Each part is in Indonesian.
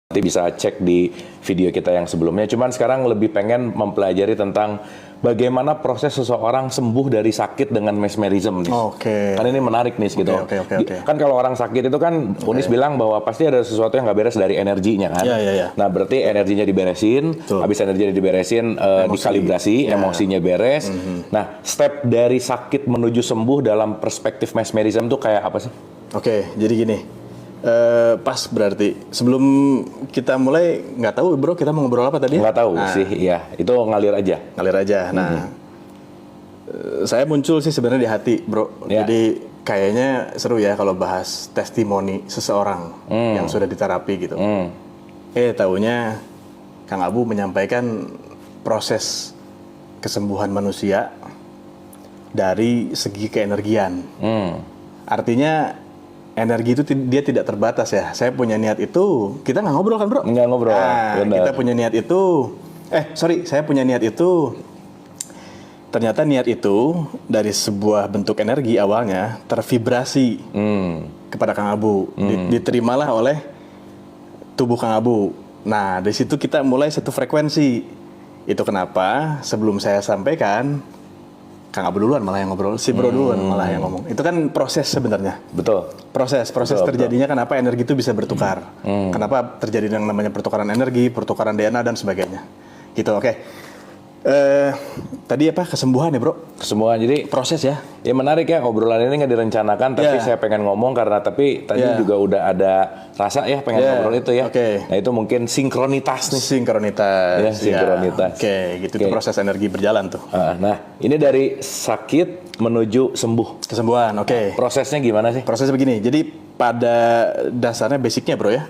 Nanti bisa cek di video kita yang sebelumnya. Cuman sekarang lebih pengen mempelajari tentang bagaimana proses seseorang sembuh dari sakit dengan mesmerism. Oke. Kan ini menarik nih gitu. Oke. Kan kalau orang sakit itu kan Unis bilang bahwa pasti ada sesuatu yang nggak beres dari energinya kan. Iya. Nah berarti energinya diberesin, habis energinya diberesin, dikalibrasi, emosinya beres. Nah step dari sakit menuju sembuh dalam perspektif mesmerism itu kayak apa sih? Oke, jadi gini. Pas berarti sebelum kita mulai nggak tahu bro kita mau ngobrol apa tadi? Nggak tahu sih, ya itu ngalir aja. Nah, saya muncul sih sebenarnya di hati bro. Ya. Jadi kayaknya seru ya kalau bahas testimoni seseorang yang sudah diterapi gitu. Taunya Kang Abu menyampaikan proses kesembuhan manusia dari segi keenergian. Artinya energi itu dia tidak terbatas ya. Saya punya niat itu, kita nggak ngobrol kan bro? Nggak ngobrol. Nah, kita punya niat itu, saya punya niat itu. Ternyata niat itu dari sebuah bentuk energi awalnya tervibrasi kepada Kang Abu, diterimalah oleh tubuh Kang Abu. Nah dari situ kita mulai satu frekuensi. Itu kenapa sebelum saya sampaikan, Kang Abu duluan malah yang ngobrol, si bro duluan malah yang ngomong. Itu kan proses sebenarnya. Betul. Proses terjadinya kenapa energi itu bisa bertukar. Kenapa terjadi yang namanya pertukaran energi, pertukaran DNA dan sebagainya. Gitu, oke. Tadi apa kesembuhan ya bro? Kesembuhan, jadi proses ya. Ya menarik ya, obrolan ini nggak direncanakan, tapi saya pengen ngomong karena tadi juga udah ada rasa ya pengen ngobrol itu ya. Nah itu mungkin sinkronitas nih. Sinkronitas. Oke, gitu. Itu proses energi berjalan tuh. Nah ini dari sakit menuju sembuh. Kesembuhan, oke. Prosesnya gimana sih? Prosesnya begini, jadi pada dasarnya basicnya bro ya.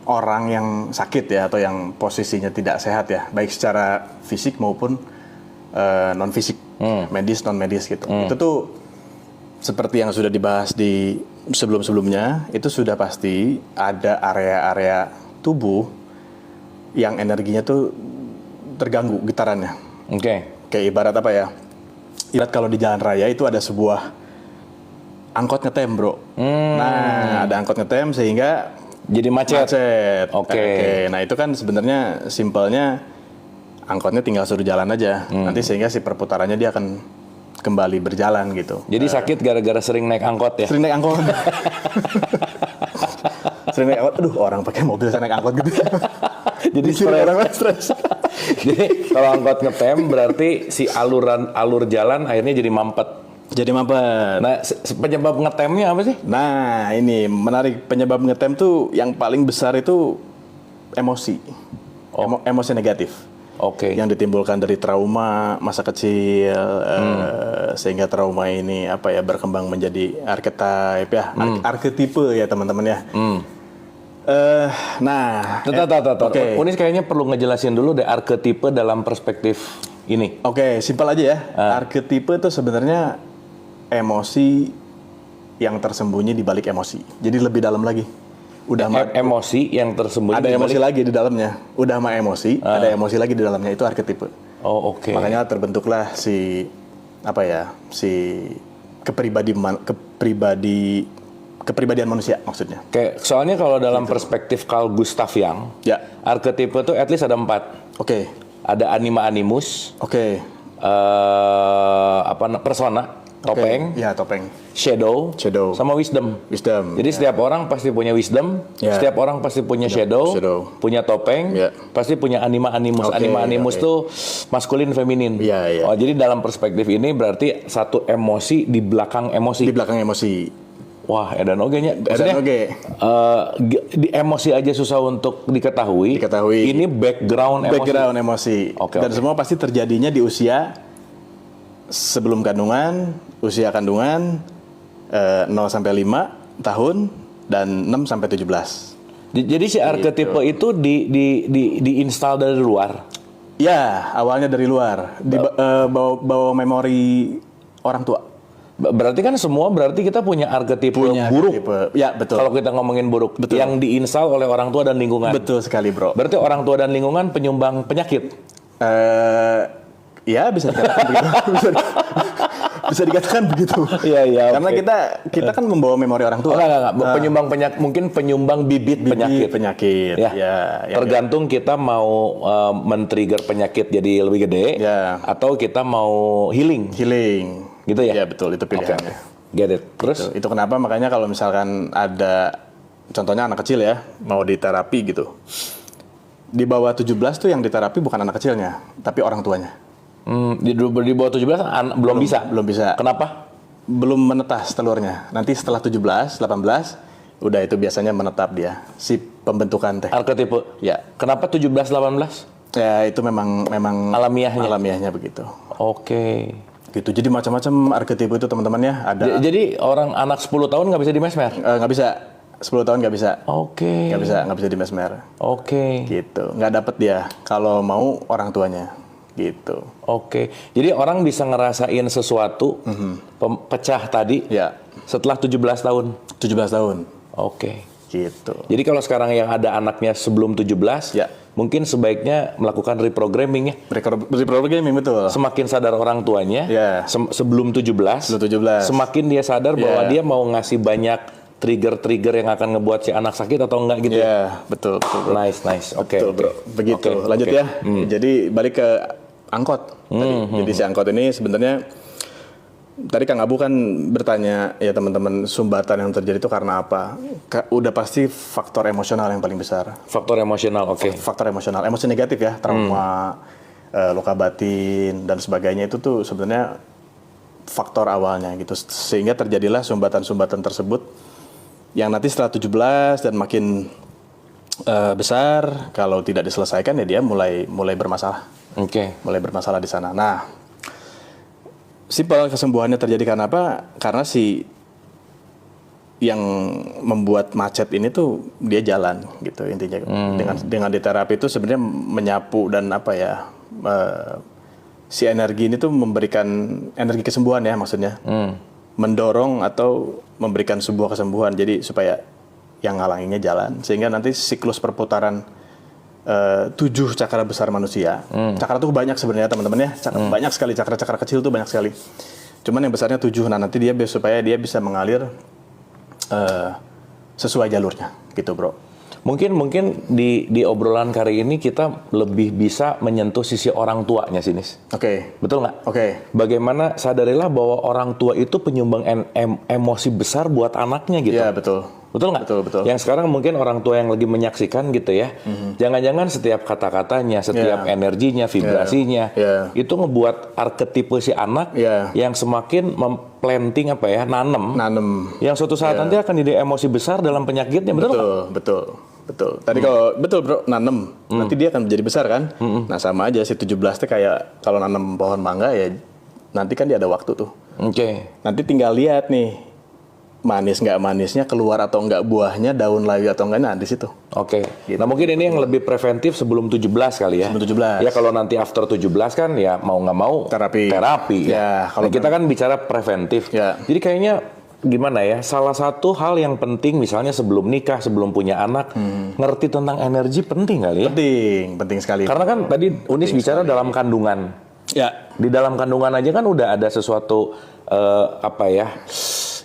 Orang yang sakit ya atau yang posisinya tidak sehat ya, baik secara fisik maupun non fisik, medis non medis gitu. Itu tuh seperti yang sudah dibahas di sebelum-sebelumnya, itu sudah pasti ada area-area tubuh yang energinya tuh terganggu getarannya. Kayak ibarat apa ya? Ibarat kalau di jalan raya itu ada sebuah angkot ngetem bro. Nah ada angkot ngetem sehingga jadi macet. Oke. Nah itu kan sebenarnya simpelnya angkotnya tinggal suruh jalan aja. Nanti sehingga si perputarannya dia akan kembali berjalan gitu. Jadi sakit gara-gara sering naik angkot ya? Sering naik angkot. Sering naik angkot. Aduh orang pakai mobil saya naik angkot gitu. Jadi stres. Jadi kalau angkot ngetem berarti si alur jalan akhirnya jadi mampet. Nah, penyebab ngetemnya apa sih? Nah, ini menarik. Penyebab ngetem tuh yang paling besar itu emosi. Emosi negatif. Yang ditimbulkan dari trauma masa kecil, sehingga trauma ini berkembang menjadi archetype ya, arketipe ya teman-teman ya. Unis kayaknya perlu ngejelasin dulu deh arketipe dalam perspektif ini. Simpel aja ya. Arketipe itu sebenarnya emosi yang tersembunyi di balik emosi. Jadi lebih dalam lagi. Emosi yang tersembunyi. Ada emosi lagi di dalamnya. Udah sama emosi, ada emosi lagi di dalamnya, itu arketipe. Makanya terbentuklah si kepribadian manusia maksudnya. Soalnya kalau dalam perspektif Carl Gustav Jung, arketipe itu at least ada 4. Ada anima animus. Persona. Topeng, shadow, sama wisdom. Jadi setiap orang pasti punya wisdom, setiap orang pasti punya shadow, punya topeng, pasti punya anima animus. Anima animus tuh maskulin, feminin. Jadi dalam perspektif ini berarti satu emosi di belakang emosi. Wah, edan oge-nya. Di emosi aja susah untuk diketahui. Ini background emosi. Dan semua pasti terjadinya di usia sebelum kandungan, usia kandungan 0 sampai 5 tahun dan 6 sampai 17. Jadi si arketipe itu diinstal dari luar. Ya, awalnya dari luar. Bawa memori orang tua. Berarti kan kita punya arketipe buruk. Ya, betul. Kalau kita ngomongin buruk, yang diinstal oleh orang tua dan lingkungan. Betul sekali, bro. Berarti orang tua dan lingkungan penyumbang penyakit. Ya bisa dikatakan begitu. Bisa dikatakan begitu. Iya. Karena kita kan membawa memori orang tua. Enggak. Penyumbang penyakit, mungkin penyumbang bibit penyakit. Ya. Tergantung kita mau men-trigger penyakit jadi lebih gede, atau kita mau healing. Gitu ya? Iya betul, itu pilihannya. Get it. Terus? Itu kenapa makanya kalau misalkan ada, contohnya anak kecil ya, mau diterapi gitu. Di bawah 17 tuh yang diterapi bukan anak kecilnya, tapi orang tuanya. Di bawah 17 belum bisa? Belum bisa. Kenapa? Belum menetas telurnya. Nanti setelah 17, 18, udah itu biasanya menetap dia. Si pembentukan teh. Arketipe? Ya. Kenapa 17, 18? Ya itu memang alamiahnya begitu. Oke. Gitu. Jadi macam-macam arketipe itu teman-teman ya. Ada. Jadi orang anak 10 tahun nggak bisa di mesmer? Nggak bisa. 10 tahun nggak bisa. Oke. Nggak bisa di mesmer. Oke. Gitu. Nggak dapet dia. Kalau mau orang tuanya. Gitu. Oke. Jadi orang bisa ngerasain sesuatu pecah tadi. Ya. Setelah 17 tahun. 17 tahun. Oke. Gitu. Jadi kalau sekarang yang ada anaknya sebelum 17, mungkin sebaiknya melakukan reprogramming ya. Reprogramming betul. Semakin sadar orang tuanya, sebelum 17, semakin dia sadar bahwa dia mau ngasih banyak trigger-trigger yang akan ngebuat si anak sakit atau enggak gitu. Iya, betul. Nice. Oke. Betul, bro. Begitu. Lanjut ya. Jadi balik ke angkot. Jadi si angkot ini sebenarnya tadi Kang Abu kan bertanya ya teman-teman, sumbatan yang terjadi itu karena apa? Udah pasti faktor emosional yang paling besar. Faktor emosional, oke. Faktor emosional, emosi negatif ya, trauma, luka batin dan sebagainya itu tuh sebenarnya faktor awalnya gitu. Sehingga terjadilah sumbatan-sumbatan tersebut yang nanti setelah 17 dan makin besar, kalau tidak diselesaikan ya dia mulai bermasalah. Mulai bermasalah di sana. Nah, simpel kesembuhannya terjadi karena apa? Karena si yang membuat macet ini tuh dia jalan gitu intinya. Dengan diterapi itu sebenarnya menyapu dan apa ya, si energi ini tuh memberikan energi kesembuhan ya maksudnya. Mendorong atau memberikan sebuah kesembuhan. Jadi supaya yang ngalanginya jalan sehingga nanti siklus perputaran 7 cakra besar manusia. Cakra tuh banyak sebenarnya teman-teman ya. Banyak sekali cakra-cakra kecil tuh banyak sekali. Cuman yang besarnya 7. Nah nanti supaya dia bisa mengalir sesuai jalurnya gitu bro. Mungkin di obrolan kali ini kita lebih bisa menyentuh sisi orang tuanya sih Nis. Betul nggak? Bagaimana sadarilah bahwa orang tua itu penyumbang emosi besar buat anaknya gitu. Iya betul. Betul nggak? Betul. Yang sekarang mungkin orang tua yang lagi menyaksikan gitu ya. Jangan-jangan setiap kata-katanya, setiap energinya, vibrasinya, itu ngebuat arketipe si anak yang semakin memplanting apa ya, nanem. Yang suatu saat nanti akan jadi emosi besar dalam penyakitnya. Betul. Tadi kalau betul bro, nanem. Nanti dia akan menjadi besar kan. Nah sama aja si 17 itu kayak kalau nanem pohon mangga ya nanti kan dia ada waktu tuh. Nanti tinggal lihat nih. Manis nggak manisnya keluar atau nggak buahnya, daun lagi atau enggak, nah di situ. Gitu. Nah mungkin ini yang lebih preventif sebelum 17 kali ya. Sebelum 17. Ya kalau nanti after 17 kan ya mau nggak mau terapi ya. Kalau kita kan bicara preventif. Jadi kayaknya gimana ya, salah satu hal yang penting misalnya sebelum nikah, sebelum punya anak, ngerti tentang energi penting kali ya. Penting sekali. Karena kan tadi Unis bicara dalam kandungan. Di dalam kandungan aja kan udah ada sesuatu apa ya?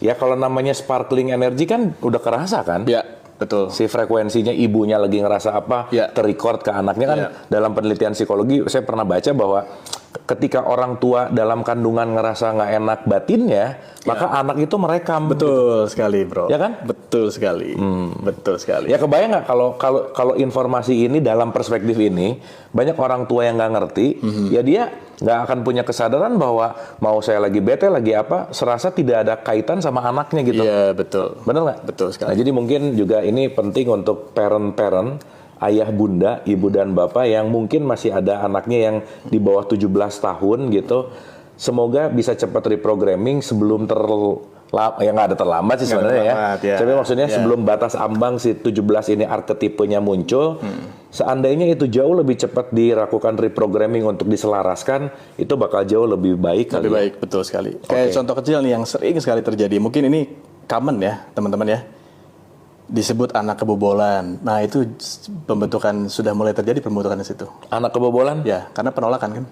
Ya kalau namanya sparkling energy kan udah kerasa kan? Betul. Si frekuensinya ibunya lagi ngerasa apa, terrecord ke anaknya kan. Dalam penelitian psikologi saya pernah baca bahwa ketika orang tua dalam kandungan ngerasa nggak enak batinnya, maka anak itu merekam. Betul sekali bro. Ya kan? Betul sekali. Betul sekali. Ya kebayang nggak kalau informasi ini dalam perspektif ini banyak orang tua yang nggak ngerti, ya dia nggak akan punya kesadaran bahwa mau saya lagi bete lagi apa, serasa tidak ada kaitan sama anaknya gitu. Iya betul. Bener nggak? Betul sekali. Nah jadi mungkin juga ini penting untuk parent, ayah bunda, ibu dan bapak yang mungkin masih ada anaknya yang di bawah 17 tahun gitu. Semoga bisa cepat reprogramming sebelum ya nggak ada terlambat sih sebenarnya ya. Tapi maksudnya sebelum batas ambang si 17 ini arketipenya muncul, seandainya itu jauh lebih cepat dilakukan reprogramming untuk diselaraskan, itu bakal jauh lebih baik. Lebih baik, betul sekali. Kayak contoh kecil nih yang sering sekali terjadi, mungkin ini common ya teman-teman ya. Disebut anak kebobolan. Nah itu sudah mulai terjadi pembentukan di situ. Anak kebobolan? Ya, karena penolakan kan.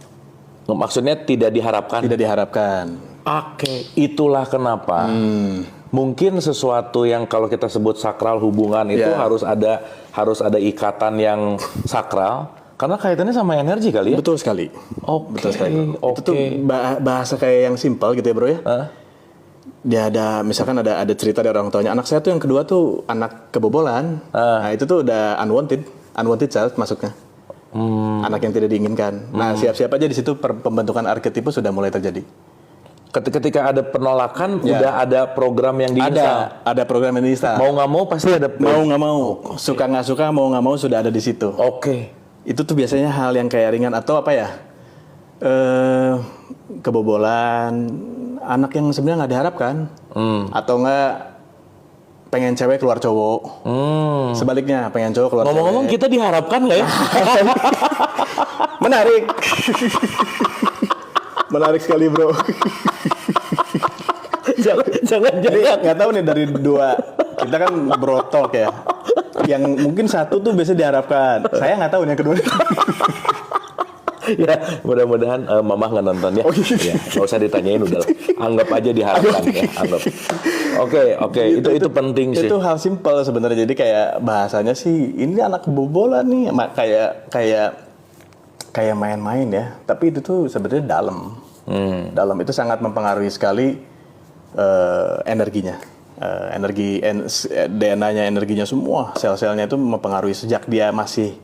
Maksudnya tidak diharapkan? Tidak diharapkan. Oke, itulah kenapa. Mungkin sesuatu yang kalau kita sebut sakral hubungan itu harus ada ikatan yang sakral karena kaitannya sama energi kali ya. Betul sekali. Betul sekali. Itu tuh bahasa kayak yang simpel gitu ya bro ya. Dia ada misalkan ada cerita dari orang tuanya, anak saya tuh yang kedua tuh anak kebobolan. Nah itu tuh udah unwanted child masuknya. Anak yang tidak diinginkan. Nah siap-siap aja di situ pembentukan arketipe sudah mulai terjadi. Ketika ada penolakan, udah ada program yang diinstal. Ada program yang diinstal. Mau nggak mau pasti ada. Mau nggak mau, suka nggak suka, mau nggak mau sudah ada di situ. Itu tuh biasanya hal yang kayak ringan atau apa ya? Kebobolan, anak yang sebenarnya nggak diharapkan, atau nggak pengen cewek keluar cowok. Sebaliknya pengen cowok keluar cewek. Ngomong-ngomong kita diharapkan nggak ya? Menarik. Menarik sekali bro. jangan nggak tahu nih dari dua kita kan brotok ya. Yang mungkin satu tuh biasa diharapkan. Saya nggak tahu nih yang kedua. Ya mudah-mudahan Mama nggak nonton ya. Ya nggak usah ditanyain udah. Anggap aja diharapkan ya. Anggap. Oke. Itu penting sih. Itu hal simpel sebenarnya. Jadi kayak bahasanya sih ini anak kebobolan nih. Kayak main-main ya, tapi itu tuh sebenarnya dalam. Dalam itu sangat mempengaruhi sekali energinya, DNA-nya, energinya semua, sel-selnya itu mempengaruhi sejak dia masih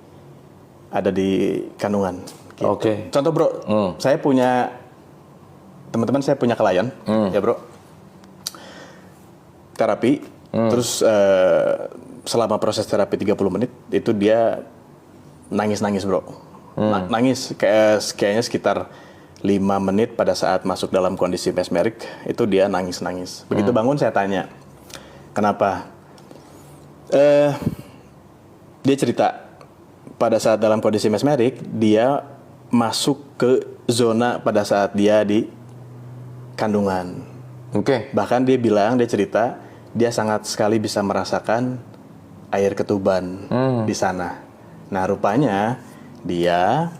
ada di kandungan. Gitu. Contoh bro, saya punya teman-teman, saya punya klien, ya bro, terapi, terus selama proses terapi 30 menit itu dia nangis bro. Nangis kayaknya sekitar 5 menit pada saat masuk dalam kondisi mesmerik itu dia nangis. Begitu bangun saya tanya, kenapa? Dia cerita pada saat dalam kondisi mesmerik dia masuk ke zona pada saat dia di kandungan. Bahkan dia cerita dia sangat sekali bisa merasakan air ketuban di sana. Nah rupanya dia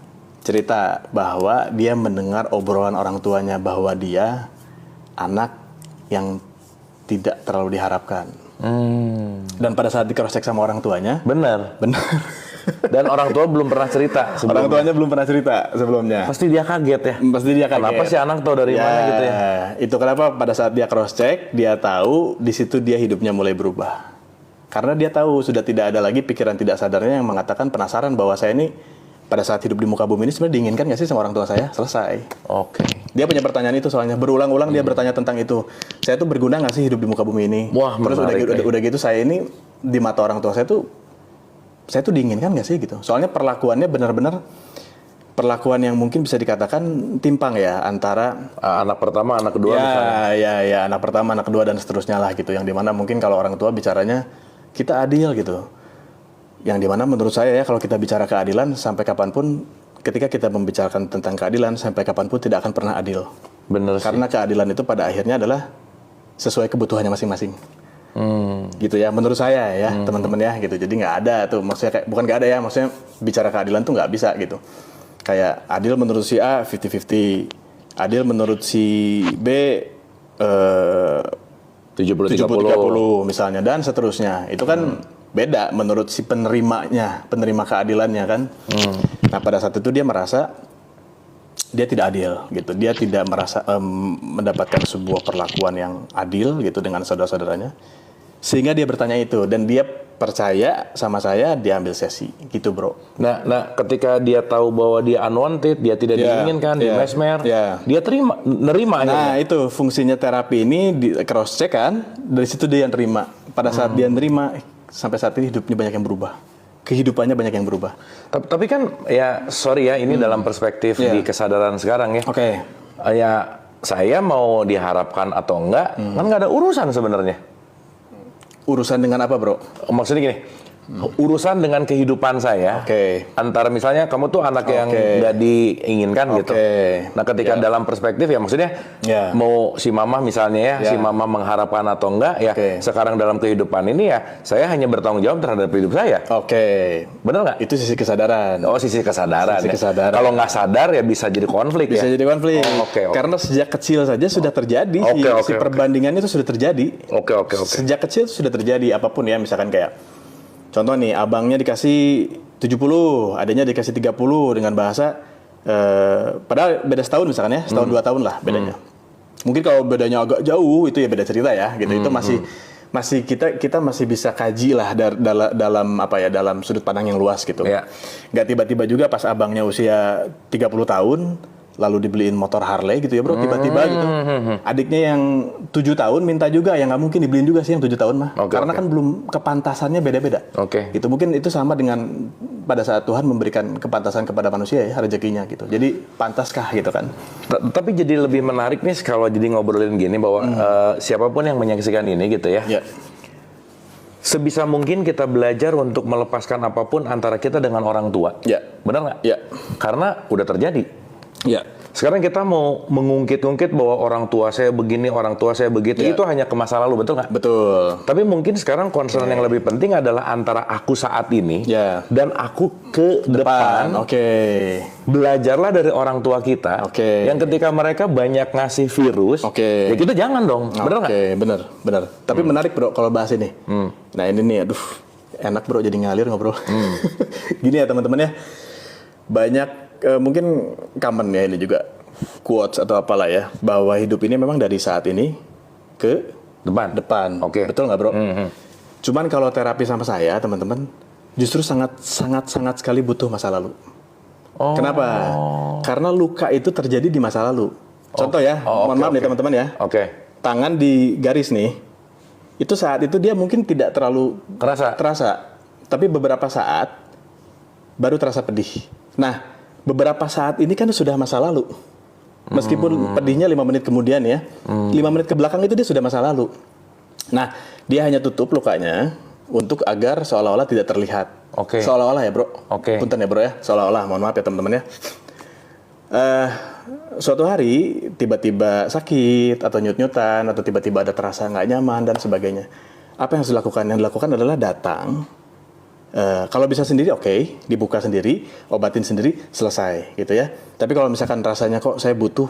cerita bahwa dia mendengar obrolan orang tuanya bahwa dia anak yang tidak terlalu diharapkan. Dan pada saat di cross check sama orang tuanya, benar. Dan orang tua belum pernah cerita sebelumnya. Orang tuanya belum pernah cerita sebelumnya. Pasti dia kaget ya. Kenapa sih anak tahu dari mana gitu ya? Itu kenapa pada saat dia cross check dia tahu di situ dia hidupnya mulai berubah. Karena dia tahu sudah tidak ada lagi pikiran tidak sadarnya yang mengatakan penasaran bahwa saya ini pada saat hidup di muka bumi ini sebenarnya diinginkan nggak sih sama orang tua saya? Selesai. Dia punya pertanyaan itu soalnya berulang-ulang dia bertanya tentang itu. Saya tuh berguna nggak sih hidup di muka bumi ini? Terus udah gitu saya ini di mata orang tua saya tuh diinginkan nggak sih gitu? Soalnya perlakuannya benar-benar perlakuan yang mungkin bisa dikatakan timpang ya antara anak pertama, anak kedua. Ya anak pertama, anak kedua dan seterusnya lah gitu. Yang dimana mungkin kalau orang tua bicaranya kita adil gitu. Yang dimana menurut saya ya kalau kita bicara keadilan sampai kapanpun ketika kita membicarakan tentang keadilan sampai kapanpun tidak akan pernah adil. Benar sih. Karena keadilan itu pada akhirnya adalah sesuai kebutuhannya masing-masing. Gitu ya menurut saya ya teman-teman ya gitu. Jadi nggak ada tuh maksudnya bukan nggak ada ya maksudnya bicara keadilan tuh nggak bisa gitu. Kayak adil menurut si A 50-50, adil menurut si B 70-30 misalnya dan seterusnya. Itu kan beda menurut si penerima keadilannya kan. Nah pada saat itu dia merasa dia tidak adil gitu. Dia tidak merasa mendapatkan sebuah perlakuan yang adil gitu dengan saudara-saudaranya. Sehingga dia bertanya itu dan dia percaya sama saya, dia ambil sesi gitu bro. Nah ketika dia tahu bahwa dia unwanted, dia tidak diinginkan, di mesmer, dia nerima. Nah itu fungsinya terapi ini di cross check kan, dari situ dia yang terima. Pada saat dia nerima, sampai saat ini hidupnya banyak yang berubah. Kehidupannya banyak yang berubah. Tapi kan ya sorry ya, ini dalam perspektif di kesadaran sekarang ya. Ya saya mau diharapkan atau enggak, kan nggak ada urusan sebenarnya. Urusan dengan apa bro? Maksudnya gini, urusan dengan kehidupan saya. Antara misalnya kamu tuh anak yang nggak diinginkan gitu. Nah ketika dalam perspektif ya maksudnya mau si mama misalnya si mama mengharapkan atau enggak ya sekarang dalam kehidupan ini ya saya hanya bertanggung jawab terhadap hidup saya. Benar nggak? Itu sisi kesadaran. Oh sisi kesadaran. Kalau nggak sadar ya bisa jadi konflik. Bisa jadi konflik. Karena sejak kecil saja sudah terjadi si perbandingan itu sudah terjadi. Sejak kecil sudah terjadi apapun ya misalkan kayak contoh nih, abangnya dikasih 70, adanya dikasih 30 dengan bahasa, padahal beda setahun misalkan ya, setahun 2 tahun lah bedanya. Mungkin kalau bedanya agak jauh, itu ya beda cerita ya, gitu. Itu masih kita masih bisa kaji lah dalam apa ya, dalam sudut pandang yang luas gitu. Nggak tiba-tiba juga pas abangnya usia 30 tahun, lalu dibeliin motor Harley gitu ya bro, tiba-tiba gitu. Adiknya yang 7 tahun minta juga, yang nggak mungkin dibeliin juga sih yang 7 tahun mah. Karena kan belum kepantasannya beda-beda. Itu mungkin itu sama dengan pada saat Tuhan memberikan kepantasan kepada manusia ya, rezekinya gitu. Jadi pantaskah gitu kan. Tapi jadi lebih menarik nih kalau jadi ngobrolin gini bahwa siapapun yang menyaksikan ini gitu ya. Sebisa mungkin kita belajar untuk melepaskan apapun antara kita dengan orang tua. Benar nggak? Karena udah terjadi. Sekarang kita mau mengungkit-ungkit bahwa orang tua saya begini, orang tua saya begitu, itu hanya ke masa lalu, betul nggak? Betul. Tapi mungkin sekarang concern yang lebih penting adalah antara aku saat ini dan aku ke depan. Belajarlah dari orang tua kita, yang ketika mereka banyak ngasih virus, ya kita jangan dong, bener nggak? Bener. Tapi menarik bro kalau bahas ini. Nah ini nih, aduh, enak bro jadi ngalir ngobrol. Gini ya teman-teman ya, banyak mungkin common ya ini juga quotes atau apalah ya, bahwa hidup ini memang dari saat ini ke depan. Betul nggak bro? Cuman kalau terapi sama saya teman-teman justru sangat sekali butuh masa lalu. Kenapa? Karena luka itu terjadi di masa lalu. Contoh ya, mohon maaf nih teman-teman ya. Tangan di garis nih, itu saat itu dia mungkin tidak terlalu terasa, tapi beberapa saat baru terasa pedih. Nah beberapa saat ini kan sudah masa lalu. Meskipun pedihnya 5 menit kemudian ya. 5 menit ke belakang itu dia sudah masa lalu. Nah, dia hanya tutup lukanya untuk agar seolah-olah tidak terlihat. Seolah-olah ya bro. Punten ya bro ya. Seolah-olah, mohon maaf ya teman-teman ya. Suatu hari tiba-tiba sakit atau nyut-nyutan atau tiba-tiba ada terasa nggak nyaman dan sebagainya. Apa yang harus dilakukan? Yang dilakukan adalah datang. Kalau bisa sendiri dibuka sendiri, obatin sendiri, selesai gitu ya. Tapi kalau misalkan rasanya kok saya butuh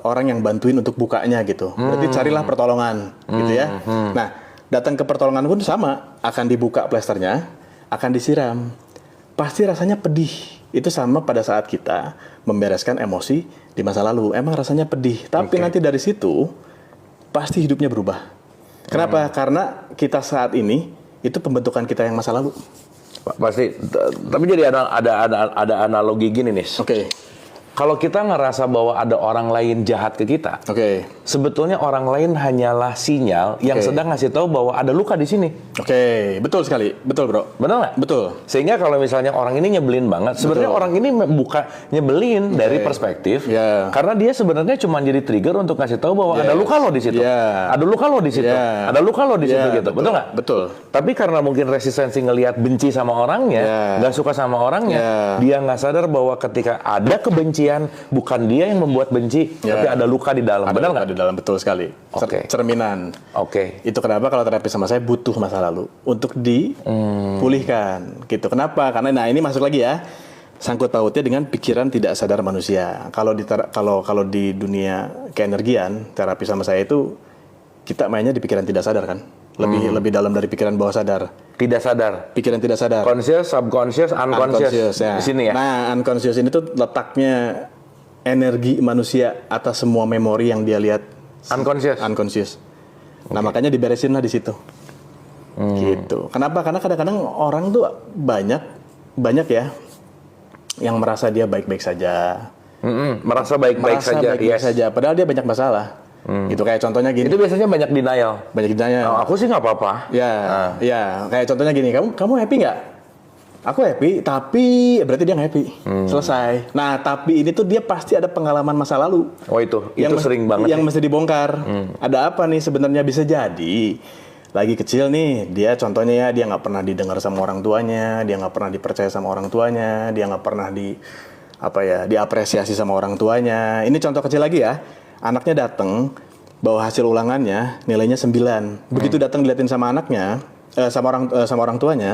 orang yang bantuin untuk bukanya gitu, berarti carilah pertolongan gitu ya. Nah datang ke pertolongan pun sama, akan dibuka plesternya, akan disiram, pasti rasanya pedih. Itu sama pada saat kita membereskan emosi di masa lalu, emang rasanya pedih. Tapi nanti dari situ pasti hidupnya berubah. Kenapa? Karena kita saat ini itu pembentukan kita yang masa lalu. Pasti. Tapi jadi ada analogi gini nih. Kalau kita ngerasa bahwa ada orang lain jahat ke kita, sebetulnya orang lain hanyalah sinyal yang sedang ngasih tahu bahwa ada luka di sini. Betul sekali, betul bro. Benar nggak? Betul. Sehingga kalau misalnya orang ini nyebelin banget, sebenarnya orang ini bukan nyebelin dari perspektif, karena dia sebenarnya cuma jadi trigger untuk ngasih tahu bahwa ada luka lo di situ, ada luka lo di situ, ada luka lo di situ gitu, betul nggak? Betul. Tapi karena mungkin resistensi ngelihat benci sama orangnya, nggak suka sama orangnya, dia nggak sadar bahwa ketika ada kebencian bukan dia yang membuat benci, tapi ada luka di dalam. Benar nggak? Di dalam, betul sekali. Cerminan. Itu kenapa kalau terapi sama saya butuh masa lalu untuk dipulihkan. Gitu. Kenapa? Karena nah ini masuk lagi ya, sangkut pautnya dengan pikiran tidak sadar manusia. Kalau di dunia keenergian, terapi sama saya itu kita mainnya di pikiran tidak sadar kan. Lebih dalam dari pikiran bawah sadar. Tidak sadar. Pikiran tidak sadar. Conscious, subconscious, unconscious. Ya. Di sini ya. Nah, unconscious ini tuh letaknya energi manusia atas semua memori yang dia lihat. Unconscious. Nah, makanya diberesin lah di situ. Gitu. Kenapa? Karena kadang-kadang orang tuh banyak ya yang merasa dia baik-baik saja. Merasa baik-baik saja. Padahal dia banyak masalah. Gitu kayak contohnya gini. Itu biasanya banyak denial. Aku sih nggak apa-apa. Ya, kayak contohnya gini. Kamu happy nggak? Aku happy, tapi berarti dia nggak happy. Selesai. Nah, tapi ini tuh dia pasti ada pengalaman masa lalu. Itu sering banget. Yang mesti dibongkar. Ada apa nih sebenarnya? Bisa jadi lagi kecil nih, dia contohnya ya, dia nggak pernah didengar sama orang tuanya, dia nggak pernah dipercaya sama orang tuanya, dia nggak pernah diapresiasi sama orang tuanya. Ini contoh kecil lagi ya, anaknya datang bawa hasil ulangannya, nilainya 9. Begitu datang diliatin sama anaknya, sama orang tuanya,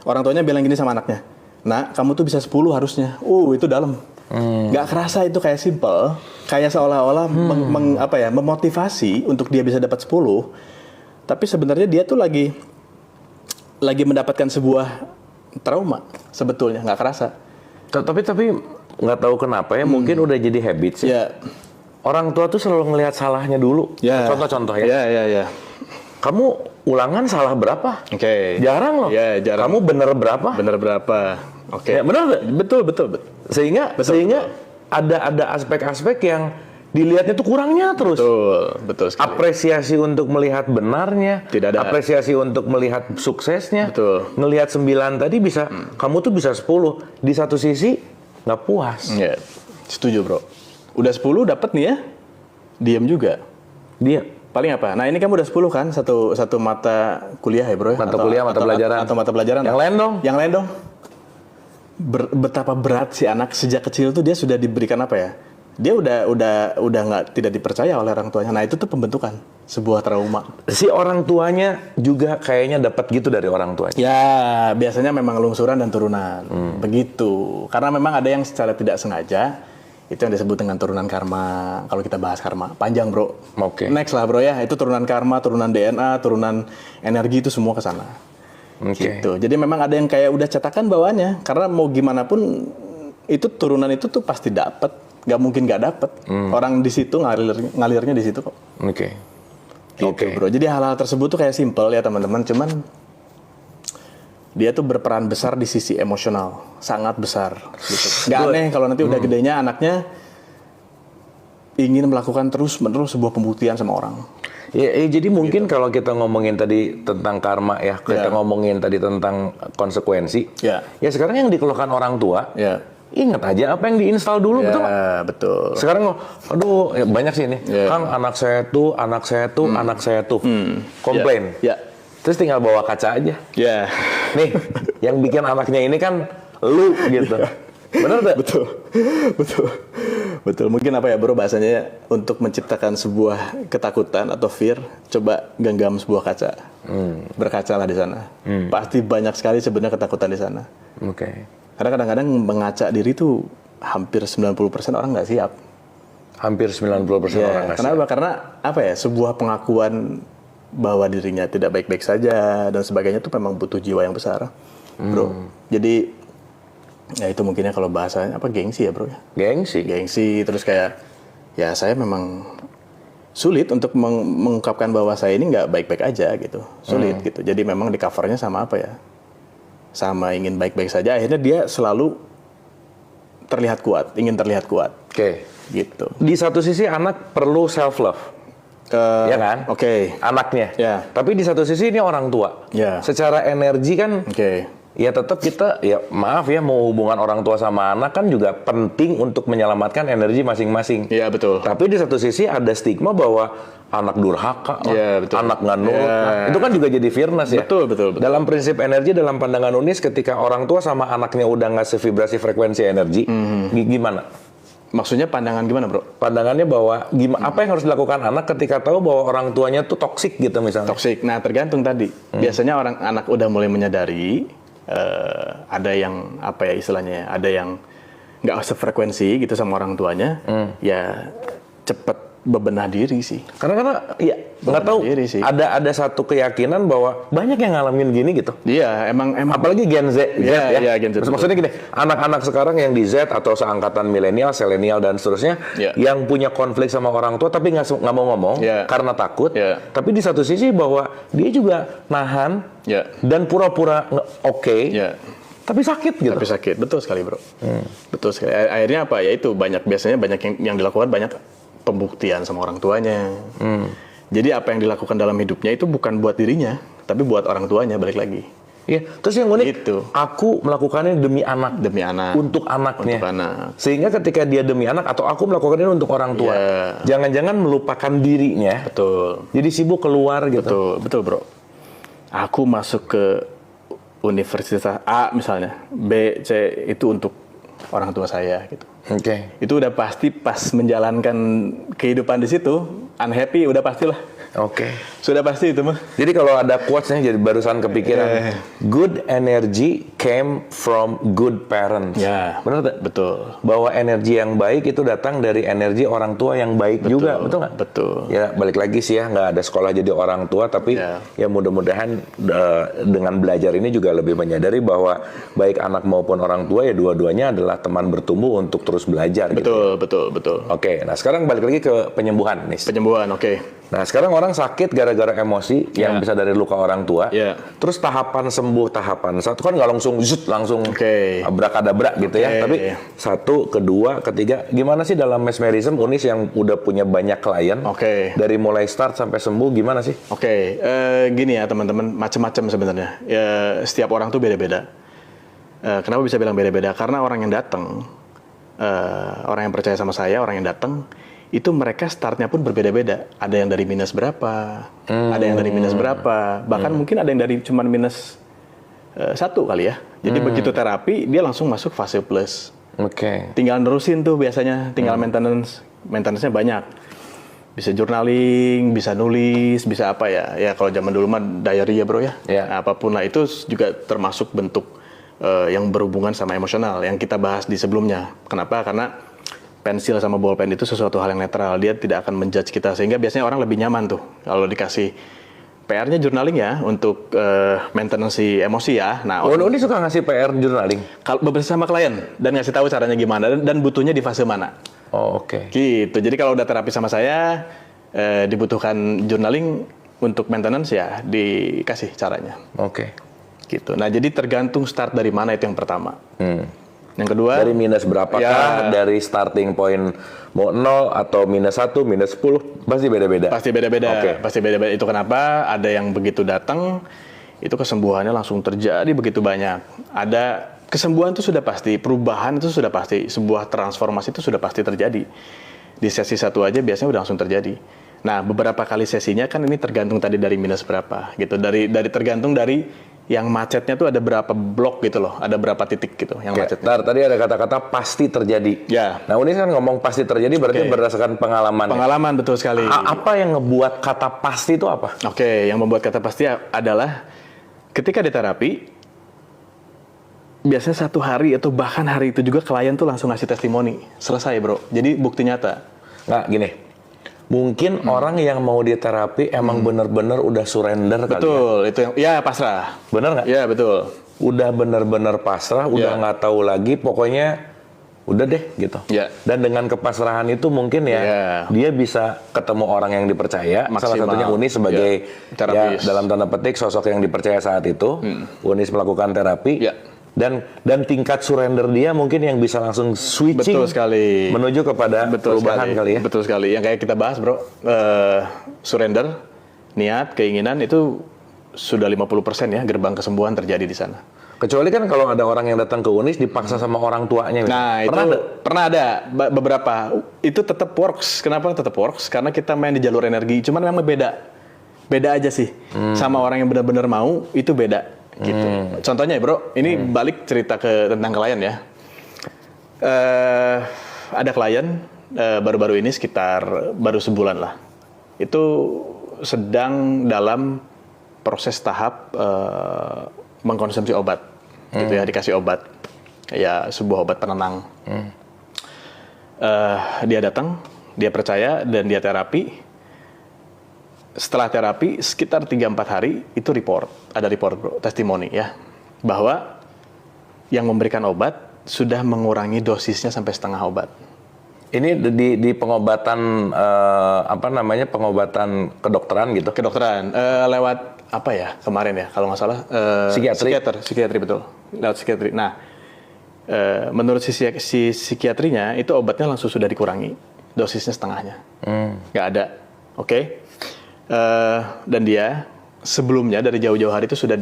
orang tuanya bilang gini sama anaknya, "Nak, kamu tuh bisa 10 harusnya." Itu dalam. Nggak kerasa itu kayak simple, kayak seolah-olah memotivasi untuk dia bisa dapat 10. Tapi sebenarnya dia tuh lagi mendapatkan sebuah trauma sebetulnya, nggak kerasa. Tapi nggak tahu kenapa ya, mungkin udah jadi habit sih. Yeah. Orang tua tuh selalu ngelihat salahnya dulu. Yeah. Contoh ya. Yeah. Kamu ulangan salah berapa? Oke. Jarang loh. Yeah, jarang. Kamu bener berapa? Oke. Ya, bener. Betul. Sehingga ada aspek-aspek yang dilihatnya tuh kurangnya terus. Betul sekali. Apresiasi untuk melihat benarnya, tidak ada. Apresiasi untuk melihat suksesnya. Betul. Ngelihat 9 tadi bisa, kamu tuh bisa 10. Di satu sisi nggak puas. Ya, setuju bro. Udah 10 dapat nih ya, diam juga. Dia paling apa? Nah ini kamu udah 10 kan, satu mata kuliah ya bro ya? Mata pelajaran. Atau mata pelajaran. Yang lain dong. Betapa berat si anak sejak kecil tuh dia sudah diberikan apa ya? Dia udah tidak dipercaya oleh orang tuanya. Nah itu tuh pembentukan sebuah trauma. Si orang tuanya juga kayaknya dapat gitu dari orang tuanya. Ya biasanya memang lungsuran dan turunan. Begitu. Karena memang ada yang secara tidak sengaja, itu yang disebut dengan turunan karma. Kalau kita bahas karma panjang bro. Oke. Next lah bro ya. Itu turunan karma, turunan DNA, turunan energi itu semua ke sana. Gitu. Jadi memang ada yang kayak udah cetakan bawaannya. Karena mau gimana pun itu turunan itu tuh pasti dapat. Nggak mungkin nggak dapet. Orang di situ ngalirnya di situ kok. Oke. Gitu, bro. Jadi hal-hal tersebut tuh kayak simple ya teman-teman. Cuman dia tuh berperan besar di sisi emosional, sangat besar. Gitu. Nggak aneh kalau nanti udah gedenya anaknya ingin melakukan terus-menerus sebuah pembuktian sama orang. Ya, jadi mungkin kalau kita ngomongin tadi tentang karma ya, kita ngomongin tadi tentang konsekuensi. Ya sekarang yang dikeluhkan orang tua. Ingat aja apa yang diinstal dulu, betul nggak? Betul. Sekarang, aduh, ya banyak sih ini. Kang, anak saya tuh, komplain. Terus tinggal bawa kaca aja. Nih, yang bikin anaknya ini kan lu gitu. Bener nggak? Betul. Mungkin apa ya bro bahasanya, untuk menciptakan sebuah ketakutan atau fear, coba genggam sebuah kaca. Berkacalah di sana. Pasti banyak sekali sebenarnya ketakutan di sana. Karena kadang-kadang mengaca diri tuh hampir 90% orang nggak siap. Hampir 90% orang nggak siap. Kenapa? Karena apa ya, sebuah pengakuan bahwa dirinya tidak baik-baik saja dan sebagainya itu memang butuh jiwa yang besar, bro. Jadi ya itu mungkinnya kalau bahasanya apa, gengsi ya bro ya. Gengsi terus kayak ya saya memang sulit untuk mengungkapkan bahwa saya ini nggak baik-baik aja gitu. Sulit gitu. Jadi memang di covernya sama apa ya? Sama ingin baik-baik saja, akhirnya dia selalu ingin terlihat kuat. Gitu. Di satu sisi anak perlu self love, ya kan? Anaknya. Tapi di satu sisi ini orang tua. Secara energi kan, ya tetap kita, ya maaf ya, mau hubungan orang tua sama anak kan juga penting untuk menyelamatkan energi masing-masing. Iya betul. Tapi di satu sisi ada stigma bahwa anak durhaka, anak nggak nurut. Itu kan juga jadi fearness ya. Betul. Dalam prinsip energi, dalam pandangan Unis, ketika orang tua sama anaknya udah nggak sevibrasi frekuensi energi, gimana? Maksudnya pandangan gimana bro? Pandangannya bahwa apa yang harus dilakukan anak ketika tahu bahwa orang tuanya tuh toksik gitu misalnya. Toksik. Nah tergantung tadi. Biasanya anak udah mulai menyadari, ada yang apa ya istilahnya, ada yang nggak sefrekuensi gitu sama orang tuanya, ya cepet bebenah diri sih. Karena ya nggak tahu, ada satu keyakinan bahwa banyak yang ngalamin gini gitu. Iya, emang apalagi Gen Z. Gen Z. Maksudnya gini, anak-anak sekarang yang di Z atau seangkatan milenial, selenial dan seterusnya, yang punya konflik sama orang tua tapi nggak mau ngomong karena takut. Tapi di satu sisi bahwa dia juga nahan dan pura-pura tapi sakit gitu. Tapi sakit, betul sekali bro. Betul sekali. Akhirnya apa ya, itu biasanya banyak yang dilakukan, banyak pembuktian sama orang tuanya. Jadi apa yang dilakukan dalam hidupnya itu bukan buat dirinya, tapi buat orang tuanya, balik lagi. Iya, terus yang unik, Gitu. aku melakukannya demi anak. Demi anak. Untuk anaknya. Untuk anak. Sehingga ketika dia demi anak, atau aku melakukannya untuk orang tua. Jangan-jangan melupakan dirinya. Betul. Jadi sibuk keluar gitu. Betul, betul bro. Aku masuk ke universitas A misalnya, B, C, itu untuk orang tua saya gitu. Oke. Itu udah pasti pas menjalankan kehidupan di situ, unhappy udah pastilah. Oke. Sudah pasti itu mah. Jadi kalau ada quotes-nya jadi barusan kepikiran. Good energy came from good parents. Ya. Benar tak? Betul. Bahwa energi yang baik itu datang dari energi orang tua yang baik juga. Betul nggak? Betul. Ya balik lagi sih ya, nggak ada sekolah jadi orang tua. Tapi ya mudah-mudahan dengan belajar ini juga lebih menyadari bahwa baik anak maupun orang tua ya dua-duanya adalah teman bertumbuh untuk terus belajar. Betul, gitu. betul. Oke, nah sekarang balik lagi ke penyembuhan nih. Penyembuhan, oke. Nah sekarang orang sakit gara-gara emosi yang bisa dari luka orang tua. Terus tahapan sembuh, tahapan satu kan nggak langsung langsung abrakadabra gitu ya. Tapi 1, kedua, ketiga, gimana sih dalam mesmerism Unis yang udah punya banyak klien? Dari mulai start sampai sembuh gimana sih? Gini ya teman-teman, macam-macam sebenarnya. Ya, setiap orang tuh beda-beda. Kenapa bisa bilang beda-beda? Karena orang yang datang, orang yang percaya sama saya, orang yang datang itu mereka startnya pun berbeda-beda. Ada yang dari minus berapa, ada yang dari minus berapa, bahkan mungkin ada yang dari cuman minus 1 kali ya. Jadi begitu terapi dia langsung masuk fase plus. Tinggal nerusin tuh biasanya, tinggal maintenance-nya banyak. Bisa journaling, bisa nulis, bisa apa ya? Ya kalau zaman dulu mah diary ya bro ya. Nah, apapun lah itu juga termasuk bentuk yang berhubungan sama emosional yang kita bahas di sebelumnya. Kenapa? Karena pensil sama bolpen itu sesuatu hal yang netral, dia tidak akan menjudge kita, sehingga biasanya orang lebih nyaman tuh kalau dikasih PR-nya journaling ya untuk maintenance si emosi ya. Nah, Uni suka ngasih PR journaling kalau bersama klien dan ngasih tahu caranya gimana dan butuhnya di fase mana. Gitu. Jadi kalau udah terapi sama saya dibutuhkan journaling untuk maintenance ya dikasih caranya. Gitu. Nah, jadi tergantung start dari mana itu yang pertama. Yang kedua, dari minus berapakah, dari starting point mau 0 atau minus 1, minus 10, pasti beda-beda? Pasti beda-beda. Pasti beda-beda. Itu kenapa ada yang begitu datang, itu kesembuhannya langsung terjadi begitu banyak. Ada kesembuhan itu sudah pasti, perubahan itu sudah pasti, sebuah transformasi itu sudah pasti terjadi. Di sesi 1 aja biasanya udah langsung terjadi. Nah, beberapa kali sesinya kan ini tergantung tadi dari minus berapa, gitu. Dari tergantung dari yang macetnya tuh ada berapa blok gitu loh, ada berapa titik gitu yang macetnya. Tadi ada kata-kata pasti terjadi. Nah, ini kan ngomong pasti terjadi berarti berdasarkan pengalaman. Pengalaman, betul sekali. Apa yang ngebuat kata pasti itu apa? Yang membuat kata pasti adalah ketika di terapi, biasanya 1 hari atau bahkan hari itu juga klien tuh langsung ngasih testimoni. Selesai bro, jadi bukti nyata. Nggak, gini. Mungkin orang yang mau diterapi emang bener-bener udah surrender kali ya? Betul, itu yang, ya pasrah. Bener nggak? Ya betul. Udah bener-bener pasrah, udah nggak tahu lagi, pokoknya udah deh gitu. Dan dengan kepasrahan itu mungkin dia bisa ketemu orang yang dipercaya. Maksimal. Salah satunya Unis sebagai dalam tanda petik sosok yang dipercaya saat itu. Unis melakukan terapi. Dan tingkat surrender dia mungkin yang bisa langsung switching menuju kepada perubahan kali ya. Betul sekali. Yang kayak kita bahas bro, surrender, niat, keinginan itu sudah 50% ya gerbang kesembuhan terjadi di sana. Kecuali kan kalau ada orang yang datang ke Unis dipaksa sama orang tuanya. Nah, pernah ada beberapa. Itu tetap works. Kenapa tetap works? Karena kita main di jalur energi. Cuman memang beda aja sih. Sama orang yang benar-benar mau itu beda. Gitu. Contohnya ya bro, ini balik cerita tentang klien ya. Ada klien baru-baru ini sekitar baru sebulan lah. Itu sedang dalam proses tahap mengkonsumsi obat, gitu ya, dikasih obat, ya sebuah obat penenang. Dia datang, dia percaya dan dia terapi. Setelah terapi sekitar 3-4 hari itu ada report bro, testimoni ya, bahwa yang memberikan obat sudah mengurangi dosisnya sampai setengah obat. Ini di pengobatan pengobatan kedokteran gitu? Kedokteran lewat apa ya kemarin ya kalau nggak salah psikiatri betul, lewat psikiatri. Nah menurut si psikiatrinya itu obatnya langsung sudah dikurangi dosisnya setengahnya, nggak ada. Dan dia sebelumnya dari jauh-jauh hari itu sudah